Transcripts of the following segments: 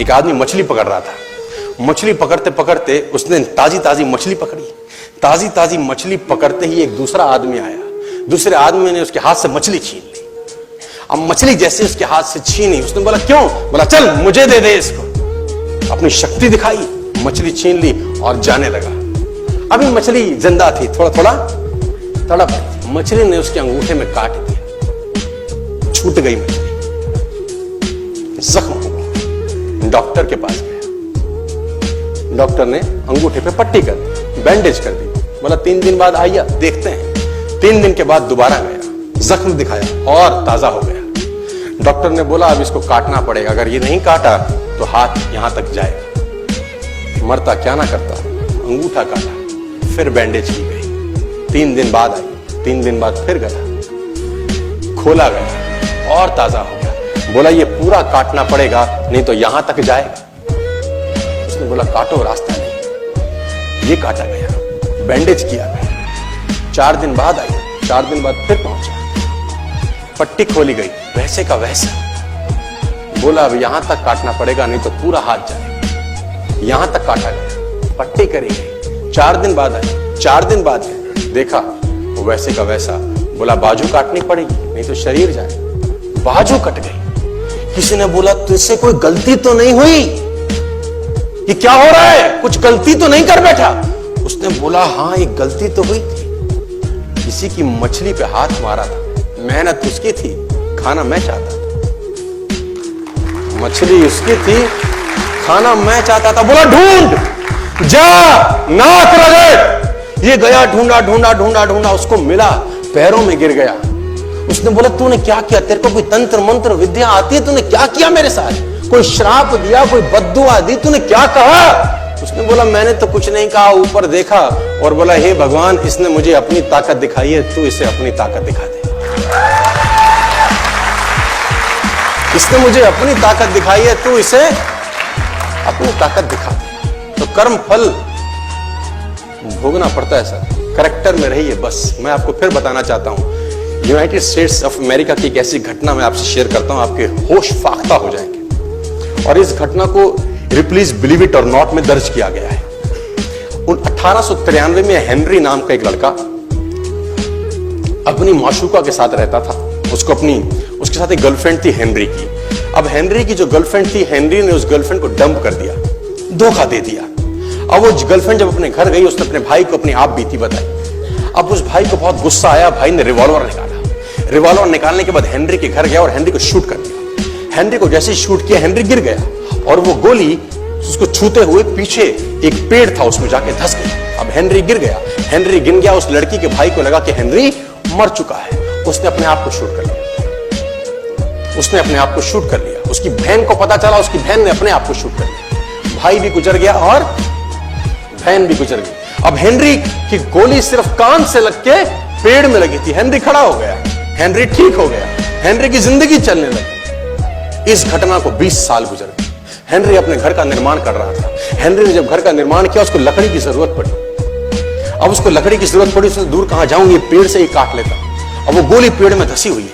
एक आदमी मछली पकड़ रहा था। मछली पकड़ते पकड़ते उसने ताजी ताजी मछली पकड़ी। ताजी ताजी मछली पकड़ते ही एक दूसरा आदमी आया। दूसरे आदमी ने उसके हाथ से मछली छीन ली। अब मछली जैसे उसके हाथ से छीनी, उसने बोला क्यों? बोला चल मुझे दे दे इसको। अपनी शक्ति दिखाई, मछली छीन ली और जाने लगा। अभी मछली जिंदा थी, थोड़ा थोड़ा तड़प। मछली ने उसके अंगूठे में काट दिया, छूट गई मछली, जख्म हुआ। डॉक्टर के पास गया। डॉक्टर ने अंगूठे पे पट्टी कर दी, बैंडेज कर दी। बोला 3 दिन बाद आइए देखते हैं। 3 दिन के बाद दोबारा गया, जख्म दिखाया और ताजा हो गया। डॉक्टर ने बोला अब इसको काटना पड़ेगा, अगर ये नहीं काटा तो हाथ यहां तक जाएगा। मरता क्या ना करता, अंगूठा काटा, फिर बैंडेज की गई। 3 दिन बाद आई, 3 दिन बाद फिर गया, खोला गया और ताजा हो गया। बोला ये पूरा काटना पड़ेगा नहीं तो यहां तक जाएगा। उसने बोला काटो, रास्ता नहीं। ये काटा गया, बैंडेज किया गया। 4 दिन बाद आई, 4 दिन बाद फिर पहुंचा, पट्टी खोली गई, वैसे का वैसा। बोला अब यहां तक काटना पड़ेगा नहीं तो पूरा हाथ जाएगा। यहां तक काटा गया, पट्टी करी गई। 4 दिन बाद आई, 4 दिन बाद देखा वो वैसे का वैसा। बोला बाजू काटनी पड़ेगी नहीं तो शरीर जाए। बाजू कट गई। किसी ने बोला तुझसे कोई गलती तो नहीं हुई? ये क्या हो रहा है? कुछ गलती तो नहीं कर बैठा? उसने बोला हाँ एक गलती तो हुई थी। किसी की मछली पे हाथ मारा था, मेहनत उसकी थी, खाना मैं चाहता था। मछली उसकी थी, खाना मैं चाहता था। बोला ढूंढ, जा, नाक रगड़। ये गया, ढूंढा ढूंढा ढूंढा ढूंढा, उसको मिला, पैरों में गिर गया। उसने बोला तूने क्या किया? तेरे को कोई तंत्र मंत्र विद्या आती है? तूने क्या किया मेरे साथ? कोई श्राप दिया, कोई बद्दुआ दी? तूने क्या कहा? उसने बोला मैंने तो कुछ नहीं कहा, ऊपर देखा और बोला हे भगवान इसने मुझे अपनी ताकत दिखाई है, तू इसे अपनी ताकत दिखा दे। इसने मुझे अपनी ताकत दिखाई है, तू इसे अपनी ताकत दिखा दे। तो कर्म फल भोगना पड़ता है सर, करेक्टर में रहिए बस। मैं आपको फिर बताना चाहता हूं, यूनाइटेड स्टेट्स ऑफ अमेरिका की एक ऐसी घटना मैं आपसे शेयर करता हूं, आपके होश फाख्ता हो जाएंगे। और इस घटना को प्लीज बिलीव इट और नॉट में दर्ज किया गया है। 1893 में हेनरी नाम का एक लड़का अपनी माशूका के साथ रहता था। उसके साथ एक गर्लफ्रेंड थी हेनरी की। अब हेनरी की जो गर्लफ्रेंड थी, हेनरी ने उस गर्लफ्रेंड को डंप कर दिया, धोखा दे दिया। अब वो गर्लफ्रेंड जब अपने घर गई, उसने अपने भाई को अपनी आप बीती बताई। अब उस भाई को बहुत गुस्सा आया, भाई ने रिवॉल्वर निकाला। रिवॉल्वर निकालने के बाद हेनरी के घर गया और हेनरी को शूट कर दिया। हेनरी को जैसे ही शूट किया, हेनरी गिर गया और वो गोली उसको छूते हुए पीछे एक पेड़ था उसमें जाके धंस गई। अब हेनरी गिर गया, हेनरी गिर गया। उस लड़की के भाई को लगा कि हेनरी मर चुका है, उसने अपने आप को शूट कर लिया। उसने अपने आप को शूट कर लिया। उसकी बहन को पता चला, उसकी बहन ने अपने आप को शूट कर लिया। भाई भी गुजर गया और बहन भी गुजर गई। अब हेनरी की गोली सिर्फ कान से लग के पेड़ में लगी थी। हेनरी खड़ा हो गया, हेनरी ठीक हो गया, हेनरी की जिंदगी चलने लगी। इस घटना को 20 साल गुजर गए। हेनरी अपने घर का निर्माण कर रहा था। हेनरी ने जब घर का निर्माण किया, उसको लकड़ी की जरूरत पड़ी। अब उसको लकड़ी की जरूरत पड़ी, उसने दूर कहां जाऊंगी, पेड़ से ही काट लेता। अब वो गोली पेड़ में धसी हुई है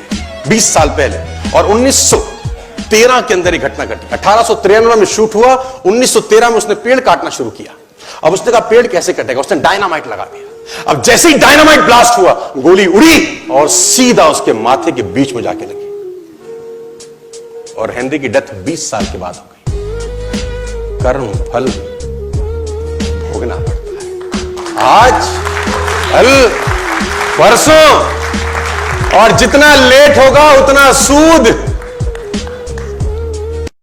20 साल पहले। और 1913 के अंदर ये घटना घटी। 1893 में शूट हुआ, 1913 में उसने पेड़ काटना शुरू किया। अब उसने कहा पेड़ कैसे कटेगा, उसने डायनामाइट लगा दिया। अब जैसे ही डायनामाइट ब्लास्ट हुआ, गोली उड़ी और सीधा उसके माथे के बीच में जाके लगी और हेनरी की डेथ 20 साल के बाद हो गई। कर्म फल भोगना पड़ता है, आज कल परसों, और जितना लेट होगा उतना सूद।